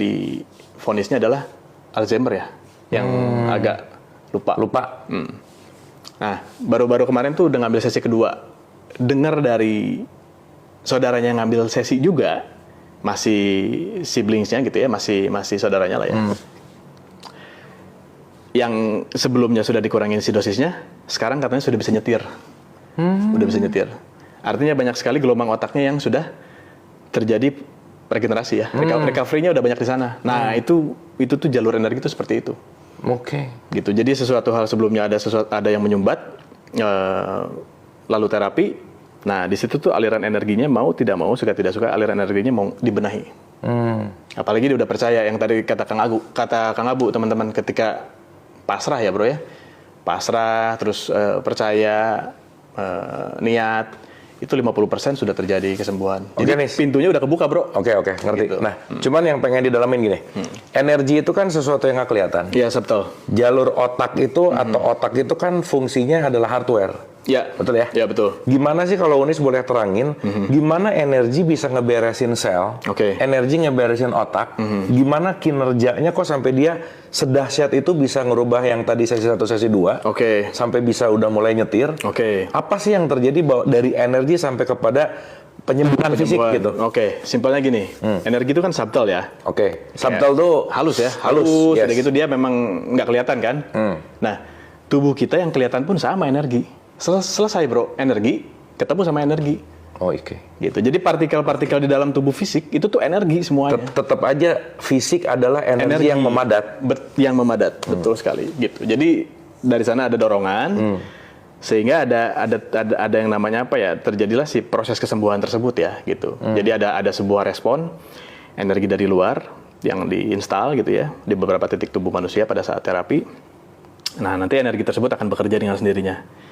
vonisnya adalah Alzheimer ya, yang agak lupa. Nah, baru-baru kemarin tuh udah ngambil sesi kedua. Dengar dari saudaranya yang ngambil sesi juga, masih siblingsnya gitu ya, masih saudaranya lah ya. Yang sebelumnya sudah dikurangin si dosisnya, sekarang katanya sudah bisa nyetir. Udah bisa nyetir. Artinya banyak sekali gelombang otaknya yang sudah terjadi regenerasi ya. Recovery-nya udah banyak di sana. Nah, itu tuh jalur energi itu seperti itu. Oke. Gitu. Jadi sesuatu hal sebelumnya ada yang menyumbat, lalu terapi. Nah, di situ tuh aliran energinya mau tidak mau, suka tidak suka, aliran energinya mau dibenahi. Apalagi dia udah percaya yang tadi kata Kang Abu teman-teman, ketika pasrah ya bro ya, pasrah terus percaya, niat, itu 50% sudah terjadi kesembuhan. Jadi pintunya udah kebuka bro. Oke, ngerti. Gitu. Nah, cuman yang pengen didalamin gini, energi itu kan sesuatu yang nggak kelihatan. Iya, betul. Jalur otak itu atau otak itu kan fungsinya adalah hardware. Ya, betul ya? Ya, betul. Gimana sih kalau Unis boleh terangin, gimana energi bisa ngeberesin sel, energi ngeberesin otak, gimana kinerjanya kok sampai dia sedahsyat itu bisa ngerubah yang tadi sesi 1, sesi 2, sampai bisa udah mulai nyetir. Apa sih yang terjadi dari energi sampai kepada penyembuhan fisik gitu? Simpelnya gini, energi itu kan subtle ya. Subtle tuh halus ya, yes. Udah gitu dia memang nggak kelihatan kan. Nah, tubuh kita yang kelihatan pun sama energi. Selesai bro, energi ketemu sama energi. Gitu. Jadi partikel-partikel di dalam tubuh fisik itu tuh energi semuanya. Tetap aja fisik adalah energi yang memadat. Yang memadat, betul sekali. Gitu. Jadi dari sana ada dorongan, sehingga ada yang namanya apa ya? Terjadilah si proses kesembuhan tersebut ya, gitu. Jadi ada sebuah respon energi dari luar yang diinstal gitu ya di beberapa titik tubuh manusia pada saat terapi. Nah, nanti energi tersebut akan bekerja dengan sendirinya.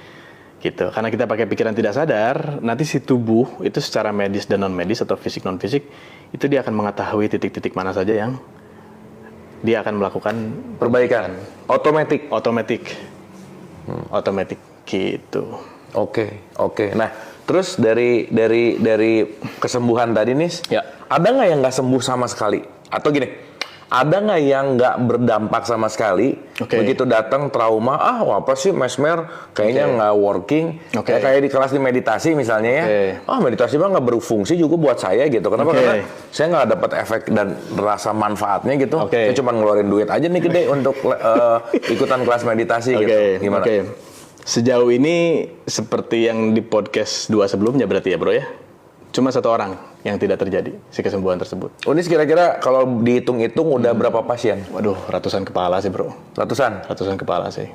Gitu. Karena kita pakai pikiran tidak sadar, nanti si tubuh itu secara medis dan non medis atau fisik non fisik itu dia akan mengetahui titik-titik mana saja yang dia akan melakukan perbaikan. Otomatis gitu. Oke. Nah, terus dari kesembuhan tadi nih, ada nggak yang nggak sembuh sama sekali? Atau gini? Ada nggak yang nggak berdampak sama sekali? Begitu datang trauma, apa sih mesmer? Kayaknya nggak working. Kayak di kelas di meditasi misalnya ya. Meditasi mah nggak berfungsi juga buat saya gitu. Kenapa? Karena saya nggak dapat efek dan rasa manfaatnya gitu. Saya cuma ngeluarin duit aja nih gede untuk ikutan kelas meditasi gitu. Gimana? Sejauh ini seperti yang di podcast 2 sebelumnya berarti ya bro ya? Cuma 1 orang yang tidak terjadi si kesembuhan tersebut. Unis kira-kira kalau dihitung-hitung udah berapa pasien? Waduh, ratusan kepala sih bro. Ratusan kepala sih.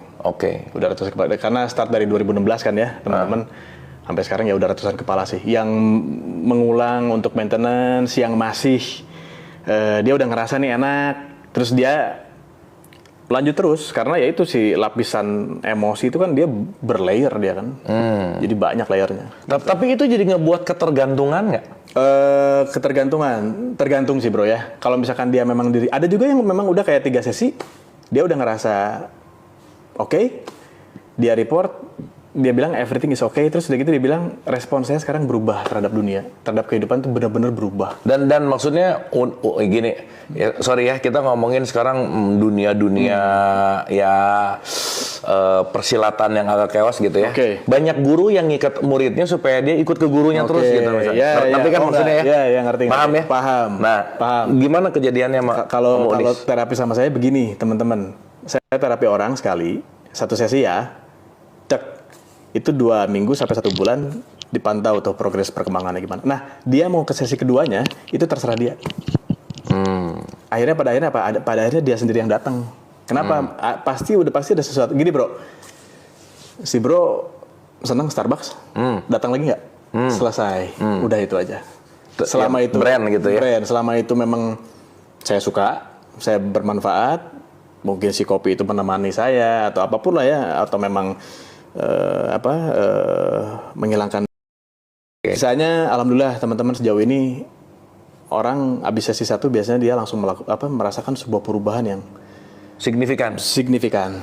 Udah ratusan kepala. Karena start dari 2016 kan ya teman-teman. Sampai sekarang ya udah ratusan kepala sih. Yang mengulang untuk maintenance, yang masih dia udah ngerasa nih enak. Terus dia lanjut terus karena ya itu si lapisan emosi itu kan dia berlayer dia kan. Jadi banyak layernya. Tapi itu jadi ngebuat ketergantungan nggak? Tergantung sih bro ya. Kalau misalkan dia memang ada juga yang memang udah kayak 3 sesi dia udah ngerasa dia report, dia bilang everything is okay, terus udah gitu dia bilang respon saya sekarang berubah terhadap dunia, terhadap kehidupan tuh benar-benar berubah. Dan maksudnya gini, ya, sorry ya kita ngomongin sekarang dunia ya persilatan yang agak chaos gitu ya. Banyak guru yang ngikat muridnya supaya dia ikut ke gurunya terus gitu misalnya. Tapi kan maksudnya ya, ngerti. Paham ya? Paham. Nah, gimana kejadiannya kalau terapi sama saya begini teman-teman, saya terapi orang sekali 1 sesi ya, itu 2 minggu sampai 1 bulan dipantau tuh progres perkembangannya gimana. Nah, dia mau ke sesi keduanya itu terserah dia. Pada akhirnya dia sendiri yang datang. Kenapa? Pasti ada sesuatu. Gini bro, si bro senang Starbucks, datang lagi nggak? Selesai, udah itu aja. Selama itu brand gitu ya. Brand, selama itu memang saya suka, saya bermanfaat. Mungkin si kopi itu menemani saya atau apapun lah ya, atau memang menghilangkan. Misalnya, alhamdulillah teman-teman sejauh ini orang habis sesi 1 biasanya dia langsung merasakan sebuah perubahan yang signifikan.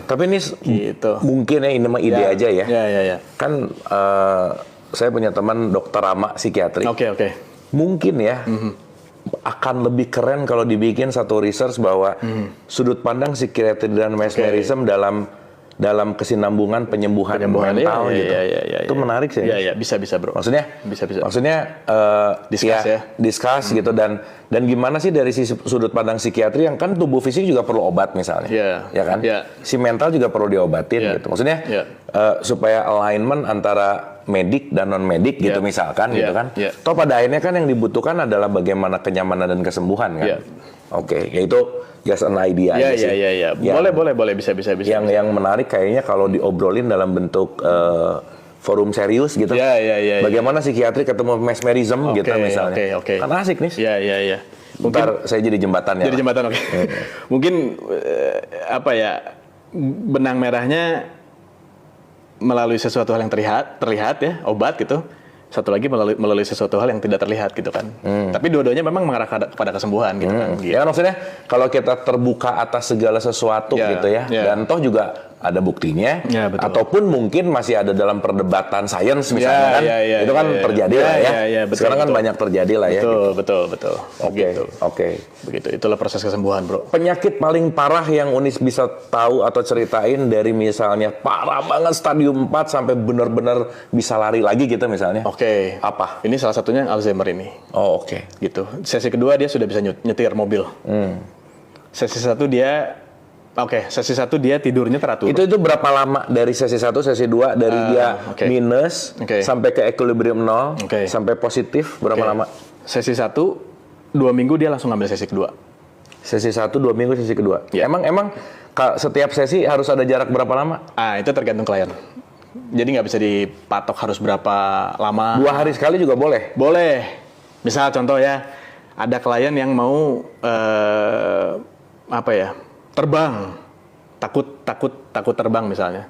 Tapi ini gitu. Mungkin ya ini mah ide aja ya. Ya. Kan saya punya teman dokter Rama psikiatri. Mungkin ya akan lebih keren kalau dibikin satu research bahwa sudut pandang psikiatri dan mesmerism dalam kesinambungan penyembuhan mental gitu. Itu menarik sih. Iya, bisa bro. Maksudnya discuss gitu dan gimana sih dari sisi sudut pandang psikiatri yang kan tubuh fisik juga perlu obat misalnya. Ya kan? Si mental juga perlu diobatin gitu. Maksudnya supaya alignment antara medik dan non medik gitu misalkan gitu kan. Toh pada akhirnya kan yang dibutuhkan adalah bagaimana kenyamanan dan kesembuhan kan. Oke, yaitu just an idea aja sih. Boleh, bisa. Yang menarik kayaknya kalau diobrolin dalam bentuk forum serius gitu. Bagaimana psikiatri ketemu mesmerism gitu misalnya. Kan asik nih. Iya. Ntar saya jadi jembatan ya. Jadi jembatan, oke. Mungkin benang merahnya melalui sesuatu hal yang terlihat ya, obat gitu. Satu lagi melalui sesuatu hal yang tidak terlihat gitu kan. Tapi dua-duanya memang mengarah kepada kesembuhan gitu kan. Ya maksudnya kalau kita terbuka atas segala sesuatu gitu ya. Dan toh juga ada buktinya. Ataupun mungkin masih ada dalam perdebatan sains misalnya kan. Itu kan terjadi lah ya. Sekarang kan banyak terjadi lah ya. Betul. Oke. Begitu. Itulah proses kesembuhan, bro. Penyakit paling parah yang Unis bisa tahu atau ceritain dari misalnya parah banget stadium 4 sampai benar-benar bisa lari lagi gitu misalnya. Oke. Apa? Ini salah satunya Alzheimer ini. Oh, oke. Gitu. Sesi kedua dia sudah bisa nyetir mobil. Sesi satu dia tidurnya teratur. Itu berapa lama dari sesi 1, sesi 2 dari dia minus sampai ke equilibrium 0 sampai positif berapa lama? Sesi 1 2 minggu dia langsung ambil sesi kedua. Sesi 1 2 minggu sesi kedua. Emang setiap sesi harus ada jarak berapa lama? Itu tergantung klien. Jadi nggak bisa dipatok harus berapa lama. 2 hari sekali juga boleh? Boleh. Misal contoh ya, ada klien yang mau terbang, takut terbang misalnya.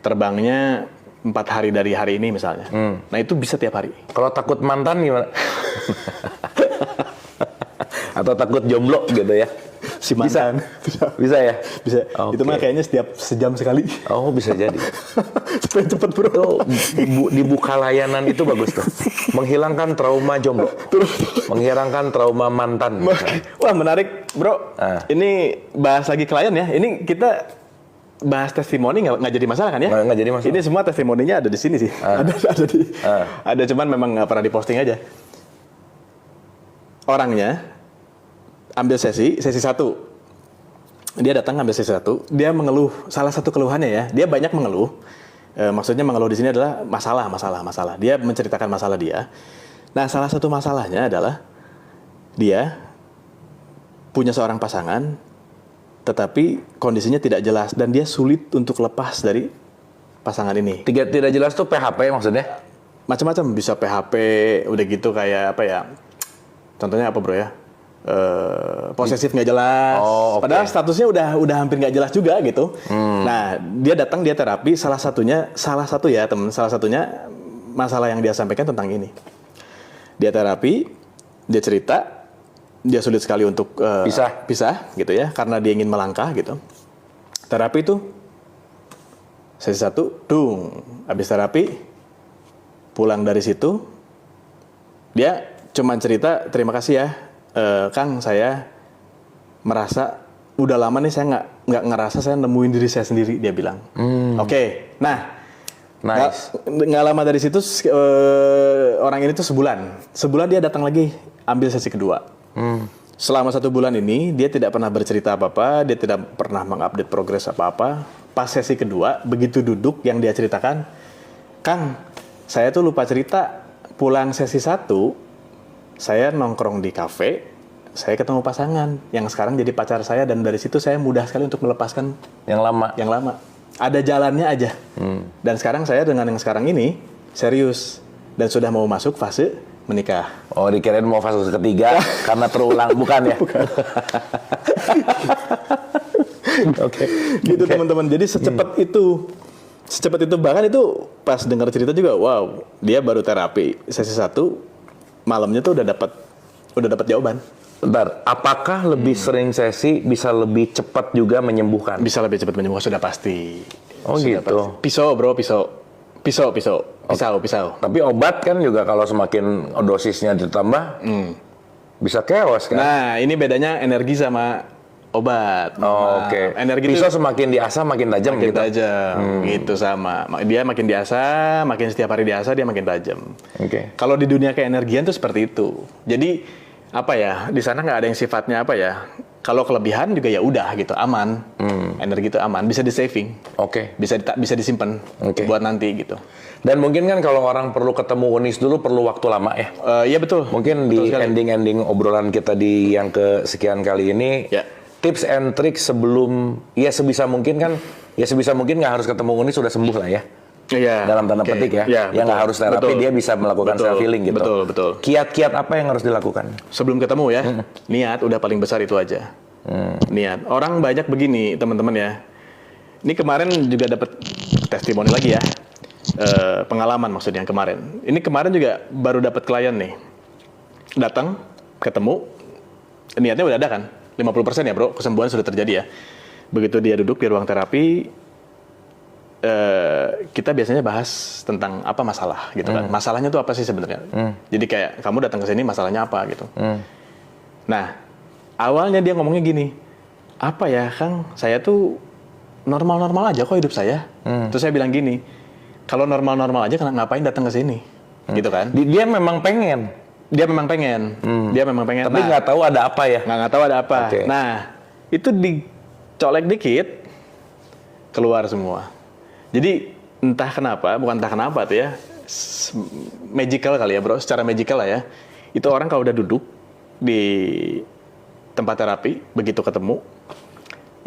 Terbangnya 4 hari dari hari ini misalnya. Nah itu bisa tiap hari. Kalau takut mantan gimana? Atau takut jomblo gitu ya? Si mantan. Bisa ya? Bisa. Okay. Itu mah kayaknya setiap sejam sekali. Oh bisa jadi. Supaya cepet bro. Itu dibuka layanan itu bagus tuh. Menghilangkan trauma jomblo. Menghilangkan trauma mantan. Wah menarik bro. Ini bahas lagi klien ya. Ini kita bahas testimoni nggak jadi masalah kan ya? Nggak jadi masalah. Ini semua testimoninya ada di sini sih. Ada cuman memang nggak pernah diposting aja. Orangnya ambil sesi 1. Dia datang ambil sesi 1, dia mengeluh salah satu keluhannya ya. Dia banyak mengeluh. Maksudnya mengeluh di sini adalah masalah. Dia menceritakan masalah dia. Nah, salah satu masalahnya adalah dia punya seorang pasangan tetapi kondisinya tidak jelas dan dia sulit untuk lepas dari pasangan ini. Tidak jelas tuh PHP maksudnya? Macam-macam, bisa PHP, udah gitu kayak apa ya? Contohnya apa bro ya? Posesif nggak jelas, padahal statusnya udah hampir nggak jelas juga gitu. Nah dia datang dia terapi salah satunya masalah yang dia sampaikan tentang ini. Dia terapi, dia cerita, dia sulit sekali untuk pisah gitu ya, karena dia ingin melangkah gitu. Terapi itu sesi 1, habis terapi pulang dari situ dia cuman cerita terima kasih ya. Kang, saya merasa udah lama nih saya nggak ngerasa saya nemuin diri saya sendiri, dia bilang. Oke. Nah, nice. Nggak lama dari situ orang ini tuh sebulan dia datang lagi ambil sesi kedua. Selama 1 bulan ini dia tidak pernah bercerita apa-apa, dia tidak pernah mengupdate progres apa-apa. Pas sesi kedua begitu duduk yang dia ceritakan, Kang, saya tuh lupa cerita, pulang sesi 1 saya nongkrong di kafe, saya ketemu pasangan yang sekarang jadi pacar saya dan dari situ saya mudah sekali untuk melepaskan yang lama. Ada jalannya aja. Dan sekarang saya dengan yang sekarang ini serius dan sudah mau masuk fase menikah. Oh, dikirain mau fase ketiga karena terulang, bukan ya? Bukan. Oke. Gitu teman-teman. Jadi secepat itu bahkan itu pas dengar cerita juga, wow, dia baru terapi sesi 1. Malamnya tuh udah dapat jawaban. Bentar, apakah lebih sering sesi bisa lebih cepat juga menyembuhkan? Bisa lebih cepat menyembuhkan, sudah pasti. Oh sudah gitu. Pasti. Pisau. Tapi obat kan juga kalau semakin dosisnya ditambah, Bisa chaos kan? Nah, ini bedanya energi sama obat. Oke. Energi pisau semakin diasah makin tajam gitu. Tajam, gitu sama. Dia makin diasah, makin setiap hari diasah dia makin tajam. Oke. Kalau di dunia keenergian tuh seperti itu. Jadi apa ya? Di sana nggak ada yang sifatnya apa ya? Kalau kelebihan juga ya udah gitu, aman. Energi itu aman, bisa di saving. Oke. Bisa disimpan buat nanti gitu. Dan mungkin kan kalau orang perlu ketemu Unis dulu perlu waktu lama ya. Iya betul. Mungkin betul di ending obrolan kita di yang kesekian kali ini. Ya. Tips and trick sebelum sebisa mungkin nggak harus ketemu Unis sudah sembuh lah ya. Iya. Dalam tanda petik ya. Yang nggak harus terapi dia bisa melakukan self healing gitu. Betul. Kiat-kiat apa yang harus dilakukan? Sebelum ketemu ya, niat udah paling besar itu aja. Niat. Orang banyak begini teman-teman ya. Ini kemarin juga dapat testimoni lagi ya. Pengalaman maksudnya yang kemarin. Ini kemarin juga baru dapat klien nih. Datang, ketemu, niatnya udah ada kan? 50% ya bro, kesembuhan sudah terjadi ya. Begitu dia duduk di ruang terapi, kita biasanya bahas tentang apa masalah gitu kan. Masalahnya tuh apa sih sebenarnya? Jadi kayak kamu datang ke sini masalahnya apa gitu. Nah, awalnya dia ngomongnya gini, apa ya Kang, saya tuh normal-normal aja kok hidup saya. Terus saya bilang gini, kalau normal-normal aja ngapain datang ke sini? Gitu kan. Dia memang pengen. Dia memang pengen. Tapi nggak tahu ada apa ya. Nggak tahu ada apa. Okay. Nah, itu dicolek dikit, keluar semua. Jadi entah kenapa tuh ya, magical kali ya bro, secara magical lah ya. Itu orang kalau udah duduk di tempat terapi, begitu ketemu,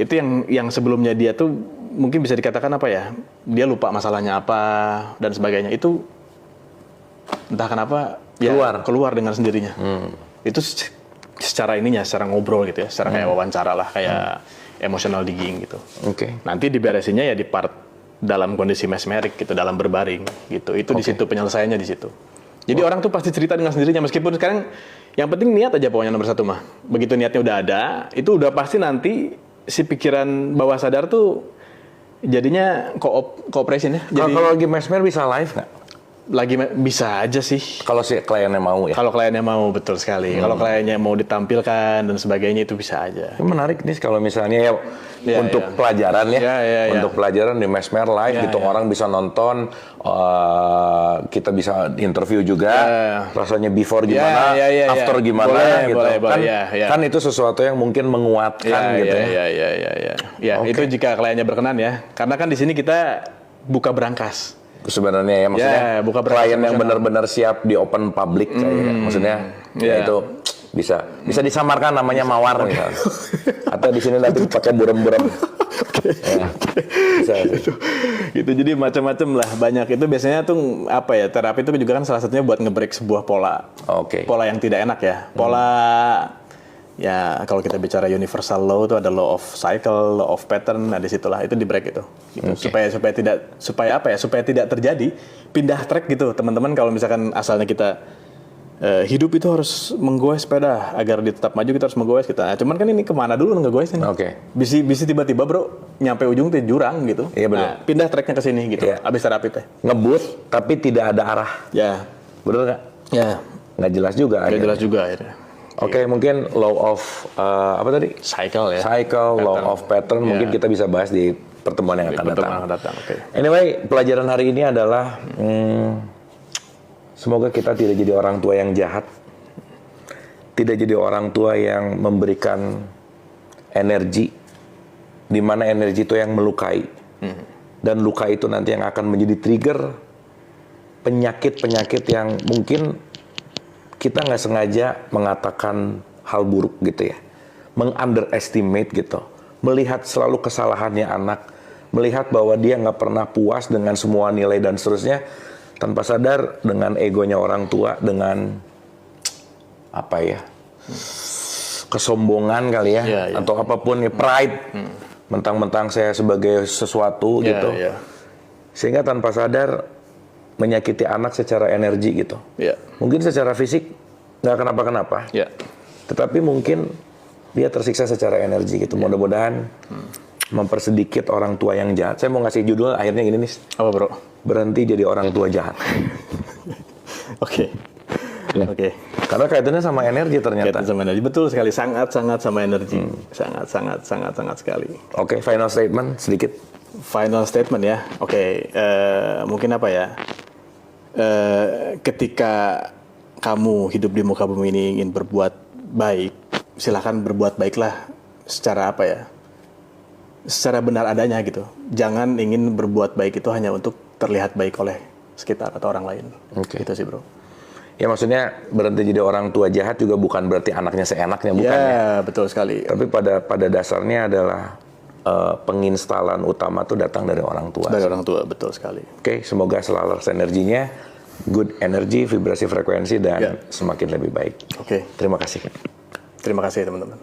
itu yang sebelumnya dia tuh mungkin bisa dikatakan apa ya, dia lupa masalahnya apa dan sebagainya. Itu entah kenapa keluar dengan sendirinya. Itu secara ngobrol gitu ya, secara kayak wawancara lah, kayak emotional digging gitu. Nanti diberesinnya ya di part dalam kondisi mesmerik gitu, dalam berbaring gitu. Itu di situ penyelesaiannya di situ. Jadi orang tuh pasti cerita dengan sendirinya, meskipun sekarang yang penting niat aja pokoknya nomor satu mah. Begitu niatnya udah ada, itu udah pasti nanti si pikiran bawah sadar tuh jadinya cooperation ya. Kalau lagi mesmer bisa live nggak? Lagi bisa aja sih. Kalau si kliennya mau ya? Kalau kliennya mau, betul sekali. Kalau kliennya mau ditampilkan dan sebagainya itu bisa aja. Menarik nih kalau misalnya untuk pelajaran ya. Untuk pelajaran di Mesmer live gitu. Orang bisa nonton, kita bisa interview juga. Rasanya before gimana, after gimana gitu. Kan itu sesuatu yang mungkin menguatkan gitu ya. Itu jika kliennya berkenan ya. Karena kan di sini kita buka berangkas. Sebenarnya ya, maksudnya klien yang benar-benar siap di open public kayak maksudnya itu bisa disamarkan namanya mawar misalnya. Atau di sini nanti pakai burem-burem. Bisa. Gitu, jadi macam-macam lah, banyak. Itu biasanya tuh apa ya, terapi itu juga kan salah satunya buat nge-break sebuah pola. Pola yang tidak enak ya. Pola ya kalau kita bicara universal law itu ada law of cycle, law of pattern, nah disitulah itu di break itu, gitu. supaya tidak terjadi pindah track gitu teman-teman. Kalau misalkan asalnya kita hidup itu harus menggoes sepeda agar dia tetap maju, kita harus menggoes kita. Nah, cuman kan ini kemana dulu ngegoes ini? Bisa tiba-tiba bro nyampe ujung tuh jurang gitu. Nah, pindah tracknya ke sini gitu. Abis terapi teh ngebut tapi tidak ada arah. Betul nggak? Nggak jelas juga. Nggak jelas juga akhirnya. Mungkin law of apa tadi? Cycle ya. Law of pattern mungkin kita bisa bahas di pertemuan yang akan datang. Anyway, pelajaran hari ini adalah semoga kita tidak jadi orang tua yang jahat, tidak jadi orang tua yang memberikan energi, di mana energi itu yang melukai, dan luka itu nanti yang akan menjadi trigger penyakit-penyakit yang mungkin kita nggak sengaja mengatakan hal buruk gitu ya, meng-underestimate gitu, melihat selalu kesalahannya anak, melihat bahwa dia nggak pernah puas dengan semua nilai dan seterusnya, tanpa sadar dengan egonya orang tua, dengan apa ya, kesombongan kali ya, atau apapun ya, pride, mentang-mentang saya sebagai sesuatu gitu, sehingga tanpa sadar menyakiti anak secara energi gitu. Mungkin secara fisik nggak kenapa-kenapa, tetapi mungkin dia tersiksa secara energi gitu. Mudah-mudahan mempersedikit orang tua yang jahat. Saya mau ngasih judul akhirnya gini nih. Apa bro? Berhenti jadi orang tua jahat. Oke. Karena kaitannya sama energi ternyata. Kaitan sama energi, betul sekali. Sangat sama energi. Sangat sekali. Oke, final statement sedikit. Final statement ya. Oke, mungkin apa ya? Ketika kamu hidup di muka bumi ini ingin berbuat baik, silahkan berbuat baiklah secara apa ya? Secara benar adanya gitu. Jangan ingin berbuat baik itu hanya untuk terlihat baik oleh sekitar atau orang lain. Gitu sih, bro. Ya maksudnya berhenti jadi orang tua jahat juga bukan berarti anaknya seenaknya, bukan ya? Ya, betul sekali. Tapi pada dasarnya adalah penginstalan utama tuh datang dari orang tua. Dari orang tua, betul sekali. Oke, semoga selaras energinya, good energy, vibrasi frekuensi, dan semakin lebih baik. Oke. Terima kasih. Terima kasih, teman-teman.